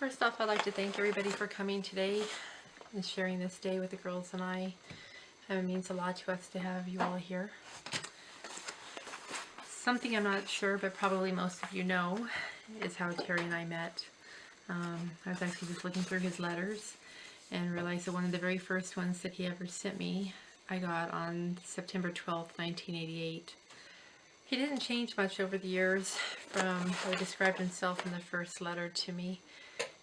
First off, I'd like to thank everybody for coming today and sharing this day with the girls and I. It means a lot to us to have you all here. Something I'm not sure, but probably most of you know, is how Terry and I met. I was actually just looking through his letters and realized that one of the very first ones that he ever sent me, I got on September 12th, 1988. He didn't change much over the years from how he described himself in the first letter to me.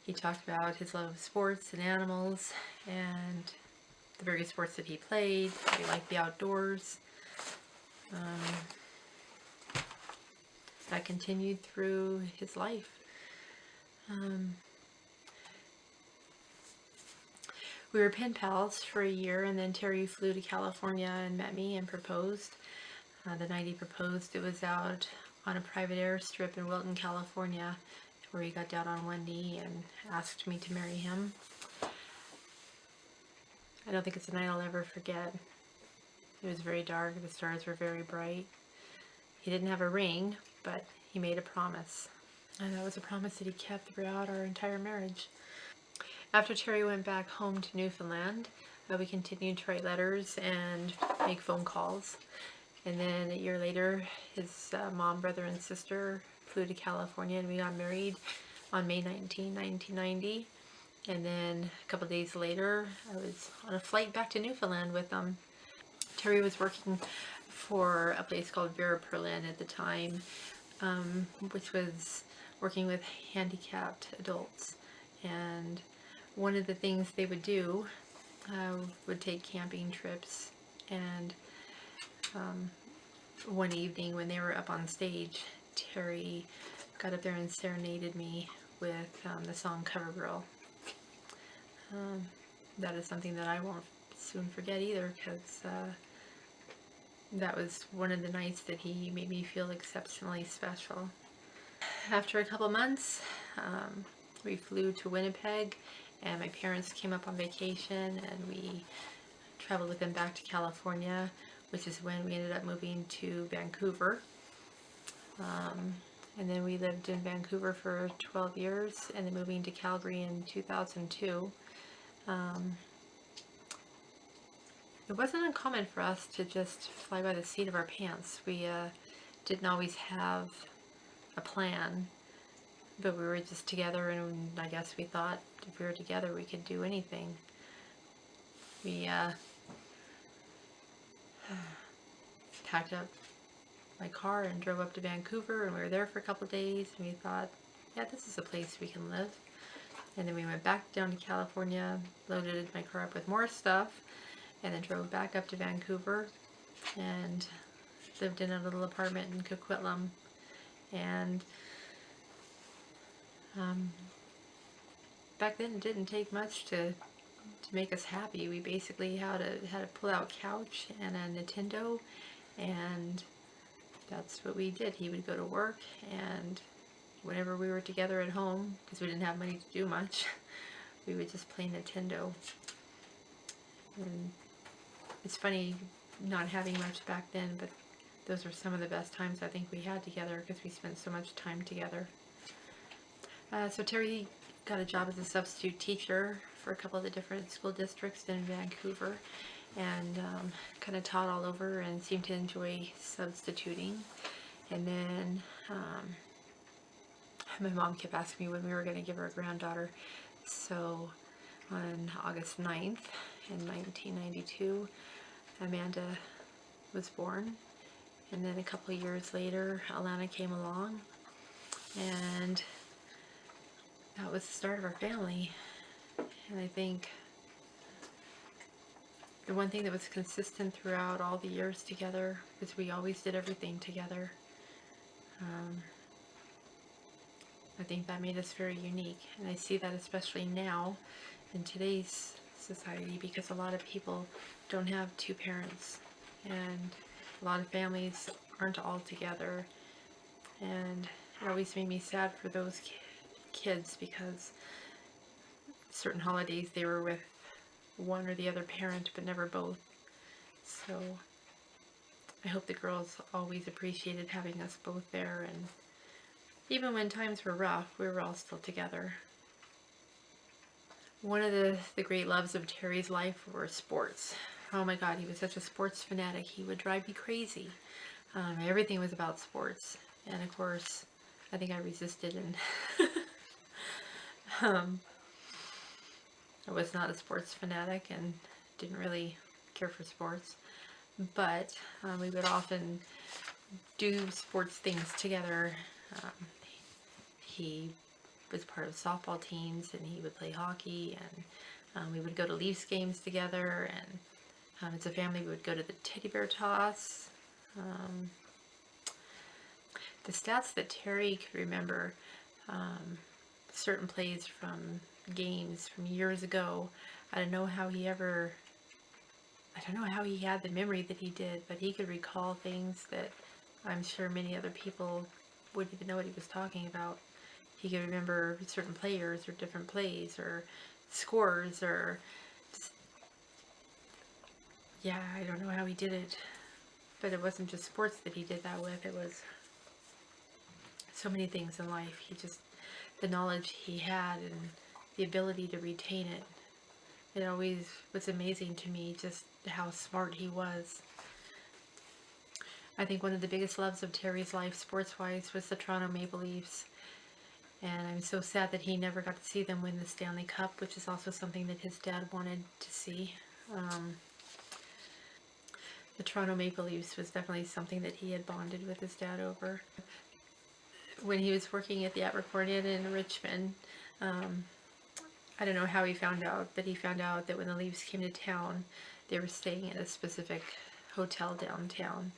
He talked about his love of sports and animals and the various sports that he played. He liked the outdoors. That continued through his life. We were pen pals for a year, and then Terry flew to California and met me and proposed. The night he proposed, it was out on a private airstrip in Wilton, California, where he got down on one knee and asked me to marry him. I don't think it's a night I'll ever forget. It was very dark, the stars were very bright. He didn't have a ring, but he made a promise. And that was a promise that he kept throughout our entire marriage. After Terry went back home to Newfoundland, we continued to write letters and make phone calls. And then a year later, his mom, brother, and sister flew to California, and we got married on May 19, 1990. And then a couple days later, I was on a flight back to Newfoundland with them. Terry was working for a place called Vera Berlin at the time, which was working with handicapped adults. And one of the things they would do would take camping trips. And one evening when they were up on stage, Terry got up there and serenaded me with the song Cover Girl. That is something that I won't soon forget either, because that was one of the nights that he made me feel exceptionally special. After a couple months, we flew to Winnipeg, and my parents came up on vacation, and we traveled with them back to California, which is when we ended up moving to Vancouver. And then we lived in Vancouver for 12 years, and then moving to Calgary in 2002. It wasn't uncommon for us to just fly by the seat of our pants. We didn't always have a plan, but we were just together, and I guess we thought if we were together we could do anything. We packed up my car and drove up to Vancouver, and we were there for a couple of days, and we thought, yeah, this is a place we can live. And then we went back down to California, loaded my car up with more stuff, and then drove back up to Vancouver and lived in a little apartment in Coquitlam. And back then it didn't take much to make us happy. We basically had a pull-out couch and a Nintendo, and that's what we did. He would go to work, and whenever we were together at home, because we didn't have money to do much, we would just play Nintendo. And it's funny not having much back then, but those were some of the best times I think we had together, because we spent so much time together. So Terry got a job as a substitute teacher for a couple of the different school districts in Vancouver, and kind of taught all over and seemed to enjoy substituting. And then my mom kept asking me when we were going to give her a granddaughter. So on August 9th in 1992, Amanda was born. And then a couple of years later, Alana came along, and that was the start of our family. And I think the one thing that was consistent throughout all the years together was we always did everything together. I think that made us very unique, and I see that especially now in today's society, because a lot of people don't have two parents, and a lot of families aren't all together, and it always made me sad for those kids, because certain holidays they were with one or the other parent, but never both. So I hope the girls always appreciated having us both there, and even when times were rough, we were all still together. One of the great loves of Terry's life were sports. Oh my God, he was such a sports fanatic. He would drive me crazy. Everything was about sports. And of course, I think I resisted and um, I was not a sports fanatic and didn't really care for sports. But we would often do sports things together. Um, he was part of softball teams and he would play hockey, and we would go to Leafs games together, and as a family we would go to the teddy bear toss. The stats that Terry could remember, certain plays from games from years ago, I don't know how he had the memory that he did, but he could recall things that I'm sure many other people wouldn't even know what he was talking about. He could remember certain players or different plays or scores or just, yeah, I don't know how he did it. But it wasn't just sports that he did that with. It was so many things in life. The knowledge he had and the ability to retain it. It always was amazing to me just how smart he was. I think one of the biggest loves of Terry's life, sports-wise, was the Toronto Maple Leafs. And I'm so sad that he never got to see them win the Stanley Cup, which is also something that his dad wanted to see. The Toronto Maple Leafs was definitely something that he had bonded with his dad over. When he was working at the Abercorn Inn in Richmond, I don't know how he found out, but he found out that when the Leafs came to town, they were staying at a specific hotel downtown.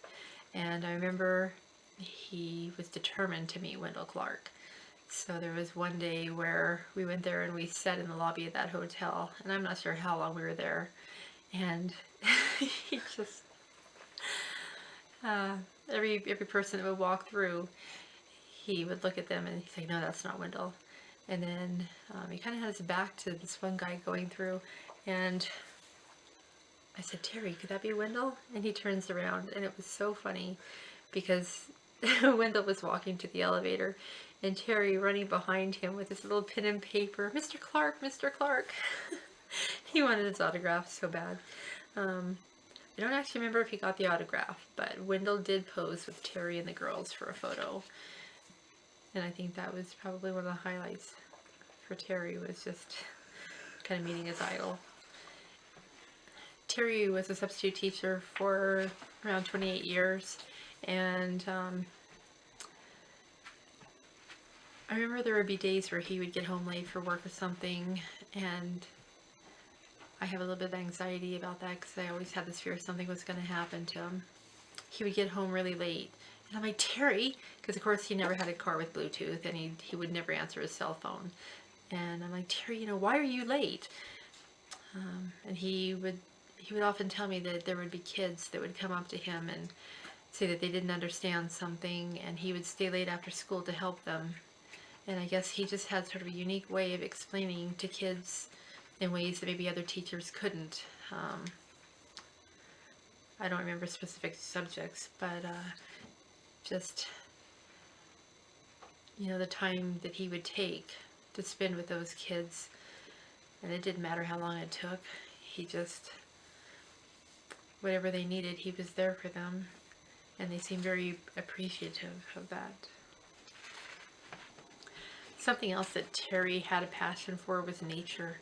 And I remember he was determined to meet Wendell Clark. So there was one day where we went there and we sat in the lobby of that hotel, and I'm not sure how long we were there. And he just, every person that would walk through, he would look at them and he'd say, no, that's not Wendell. And then he kind of had his back to this one guy going through, and I said, Terry, could that be Wendell? And he turns around, and it was so funny because Wendell was walking to the elevator, and Terry running behind him with his little pen and paper, Mr. Clark, Mr. Clark. He wanted his autograph so bad. I don't actually remember if he got the autograph, but Wendell did pose with Terry and the girls for a photo. And I think that was probably one of the highlights for Terry, was just kind of meeting his idol. Terry was a substitute teacher for around 28 years, and I remember there would be days where he would get home late for work or something, and I have a little bit of anxiety about that because I always had this fear something was going to happen to him. He would get home really late, and I'm like, Terry, because of course he never had a car with Bluetooth, and he would never answer his cell phone. And I'm like, Terry, why are you late? And he would often tell me that there would be kids that would come up to him and say that they didn't understand something, and he would stay late after school to help them. And I guess he just had sort of a unique way of explaining to kids in ways that maybe other teachers couldn't. I don't remember specific subjects, but just, the time that he would take to spend with those kids, and it didn't matter how long it took. He just, whatever they needed, he was there for them, and they seemed very appreciative of that. Something else that Terry had a passion for was nature.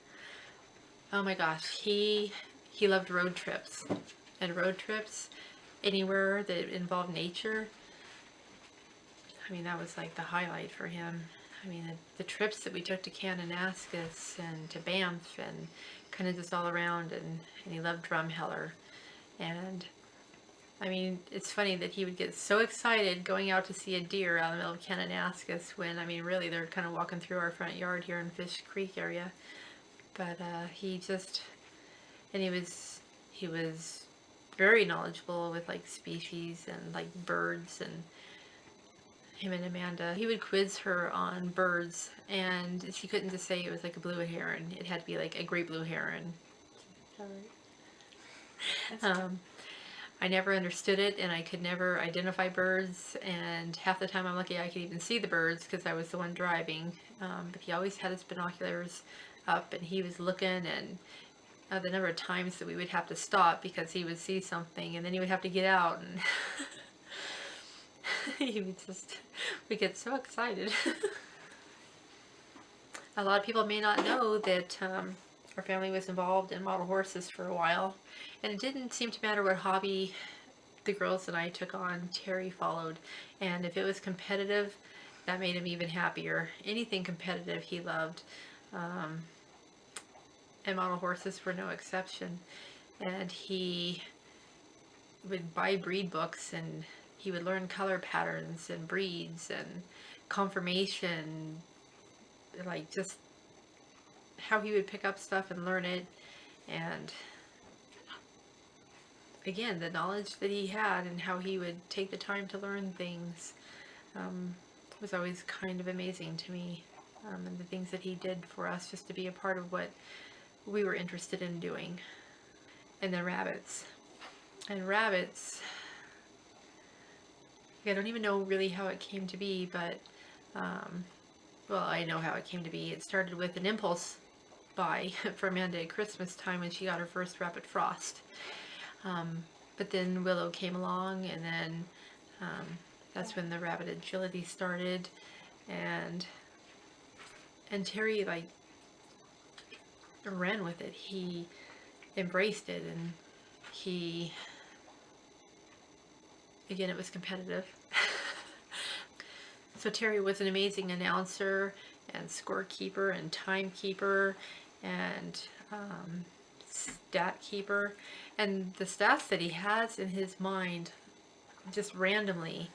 Oh my gosh, he loved road trips. And road trips, anywhere that involved nature, that was like the highlight for him. The trips that we took to Kananaskis and to Banff and kind of just all around, and he loved Drumheller. And it's funny that he would get so excited going out to see a deer out in the middle of Kananaskis when, really they're kind of walking through our front yard here in Fish Creek area. But he was very knowledgeable with like species and like birds, and him and Amanda, he would quiz her on birds, and she couldn't just say it was like a blue heron. It had to be like a great blue heron. I never understood it, and I could never identify birds, and half the time I'm lucky I could even see the birds because I was the one driving. But he always had his binoculars up, and he was looking, and the number of times that we would have to stop because he would see something, and then he would have to get out, and he would we get so excited. A lot of people may not know that our family was involved in model horses for a while, and it didn't seem to matter what hobby the girls and I took on. Terry followed, and if it was competitive, that made him even happier. Anything competitive he loved, and model horses were no exception. And he would buy breed books, and he would learn color patterns and breeds and conformation, like just how he would pick up stuff and learn it. And again, the knowledge that he had and how he would take the time to learn things was always kind of amazing to me. And the things that he did for us just to be a part of what we were interested in doing. And then rabbits. And rabbits, I don't even know really how it came to be, but well, I know how it came to be. It started with an impulse buy for Amanda at Christmas time when she got her first Rabbit Frost. But then Willow came along, and then that's when the Rabbit Agility started, and Terry like ran with it. He embraced it, and he, again, it was competitive. So Terry was an amazing announcer and scorekeeper and timekeeper and stat keeper, and the stats that he has in his mind just randomly,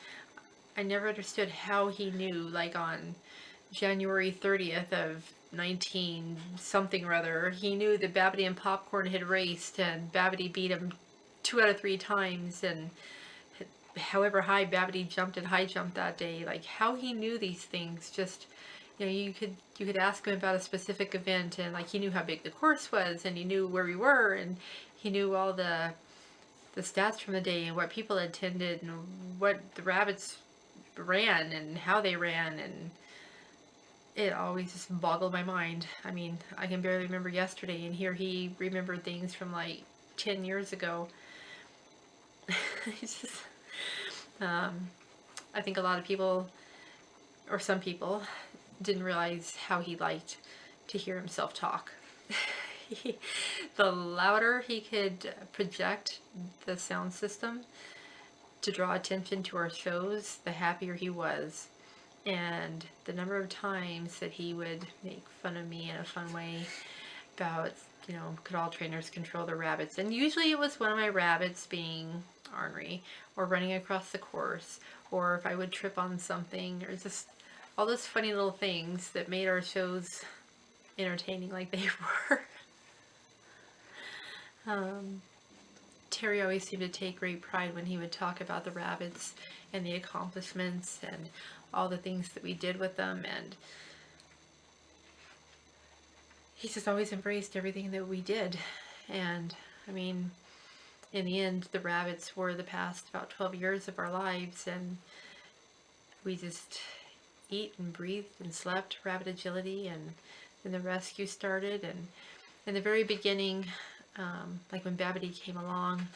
I never understood how he knew, like on January 30th of 19 something or other, he knew that Babbity and Popcorn had raced and Babbity beat him 2 out of 3 times, and however high Babbity jumped at high jump that day. Like how he knew these things, just, you know, you could ask him about a specific event, and like he knew how big the course was, and he knew where we were, and he knew all the stats from the day and what people attended and what the rabbits ran and how they ran, and it always just boggled my mind. I mean, I can barely remember yesterday, and here he remembered things from like 10 years ago. It's just, I think a lot of people, or some people, didn't realize how he liked to hear himself talk. The louder he could project the sound system to draw attention to our shows, the happier he was. And the number of times that he would make fun of me in a fun way about, you know, could all trainers control their rabbits? And usually it was one of my rabbits being ornery or running across the course, or if I would trip on something, or just all those funny little things that made our shows entertaining like they were. Terry always seemed to take great pride when he would talk about the rabbits and the accomplishments and all the things that we did with them, and he just always embraced everything that we did. And I mean, in the end, the rabbits were the past about 12 years of our lives, and we just ate and breathed and slept Rabbit Agility, and then the rescue started. And in the very beginning, like when Babbity came along,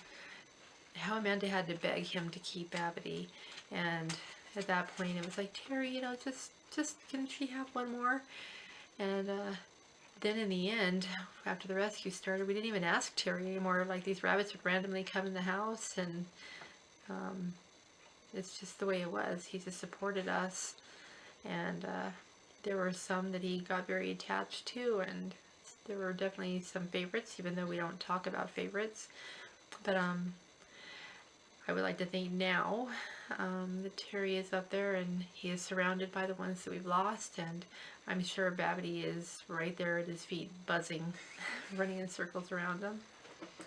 how Amanda had to beg him to keep Babbity, and at that point it was like, Terry, you know, just can she have one more? And then in the end, after the rescue started, we didn't even ask Terry anymore. Like, these rabbits would randomly come in the house, and it's just the way it was. He just supported us, and there were some that he got very attached to, and there were definitely some favorites, even though we don't talk about favorites. But I would like to think now that Terry is up there, and he is surrounded by the ones that we've lost, and I'm sure Babbity is right there at his feet, buzzing, running in circles around him.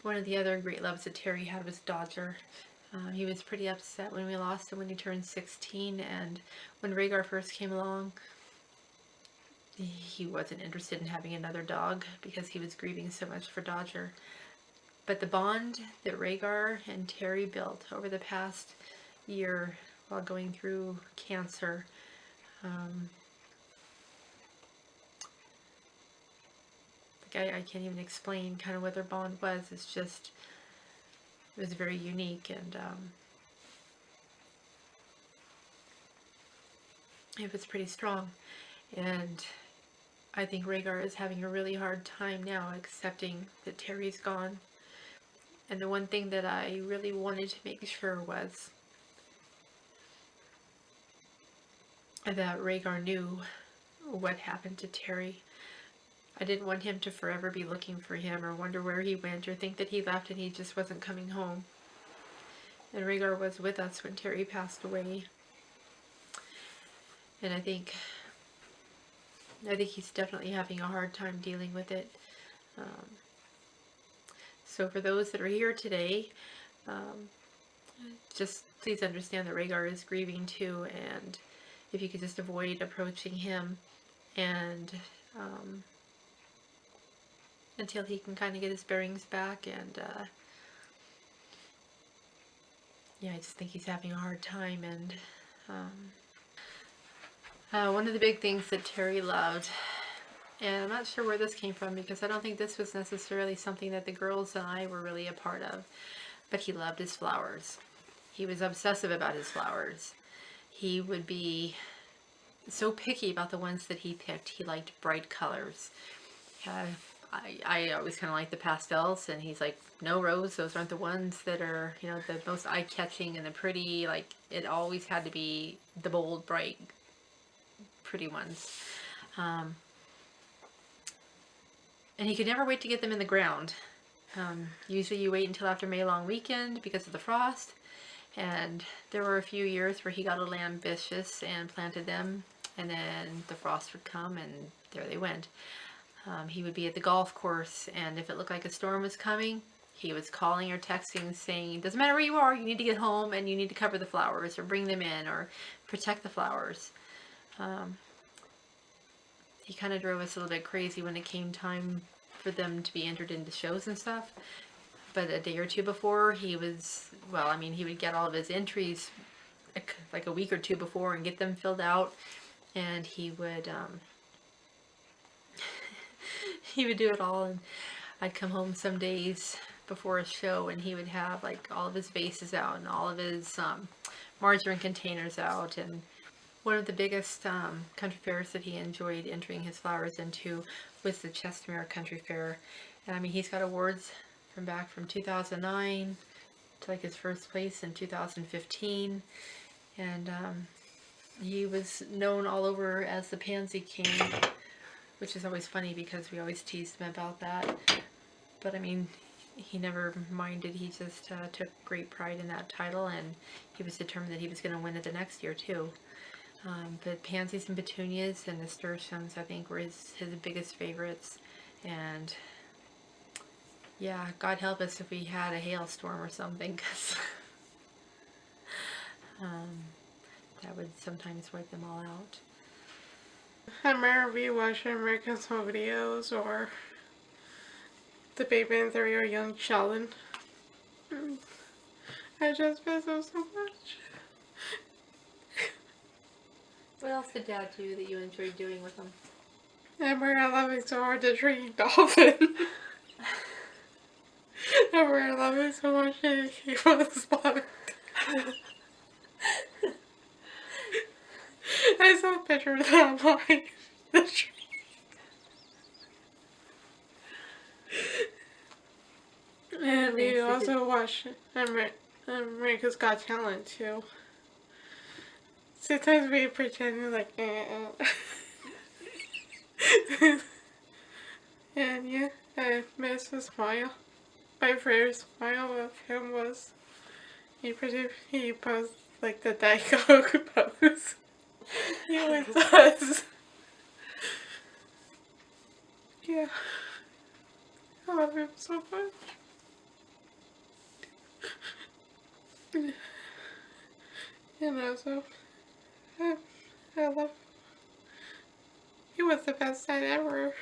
One of the other great loves that Terry had was Dodger. He was pretty upset when we lost him when he turned 16, and when Rhaegar first came along, he wasn't interested in having another dog because he was grieving so much for Dodger. But the bond that Rhaegar and Terry built over the past year while going through cancer, I can't even explain kind of what their bond was. It's just, it was very unique, and it was pretty strong. And I think Rhaegar is having a really hard time now accepting that Terry's gone. And the one thing that I really wanted to make sure was that Rhaegar knew what happened to Terry. I didn't want him to forever be looking for him or wonder where he went or think that he left and he just wasn't coming home. And Rhaegar was with us when Terry passed away. And I think he's definitely having a hard time dealing with it. So for those that are here today, just please understand that Rhaegar is grieving too, and if you could just avoid approaching him and until he can kind of get his bearings back. And yeah, I just think he's having a hard time. And one of the big things that Terry loved, and I'm not sure where this came from because I don't think this was necessarily something that the girls and I were really a part of, but he loved his flowers. He was obsessive about his flowers. He would be so picky about the ones that he picked. He liked bright colors. I always kind of like the pastels, and he's like, no, Rose, those aren't the ones that are, you know, the most eye-catching and the pretty. Like, it always had to be the bold, bright, pretty ones. And he could never wait to get them in the ground. Usually you wait until after May long weekend because of the frost. And there were a few years where he got a little ambitious and planted them, and then the frost would come and there they went. He would be at the golf course, and if it looked like a storm was coming, he was calling or texting saying, doesn't matter where you are, you need to get home and you need to cover the flowers or bring them in or protect the flowers. He kind of drove us a little bit crazy when it came time for them to be entered into shows and stuff. But a day or two before, he was, well, I mean, he would get all of his entries like a week or two before and get them filled out. And he would he would do it all. And I'd come home some days before a show and he would have like all of his vases out and all of his margarine containers out. And one of the biggest country fairs that he enjoyed entering his flowers into was the Chestermere Country Fair. And I mean, he's got awards from 2009 to like his first place in 2015. And he was known all over as the Pansy King, which is always funny because we always teased him about that. But I mean, he never minded. He just took great pride in that title, and he was determined that he was going to win it the next year too. But pansies and petunias and nasturtiums, I think, were his biggest favorites. And yeah, God help us if we had a hailstorm or something, because that would sometimes wipe them all out. I remember rewatching American Snow videos or the Big Bang Theory or Young Sheldon. I just miss them so much. What else did Dad do that you enjoyed doing with them? I remember loving so hard to train dolphin. I remember loving so much to keep on the spot. I saw a picture of that online. The tree. And we also watched America's Got Talent too. Sometimes we pretend like and yeah, I miss his smile. My favorite smile of him was he posed like the Diet Coke pose. He always does. Yeah. I love him so much. And also, I love him. He was the best dad ever.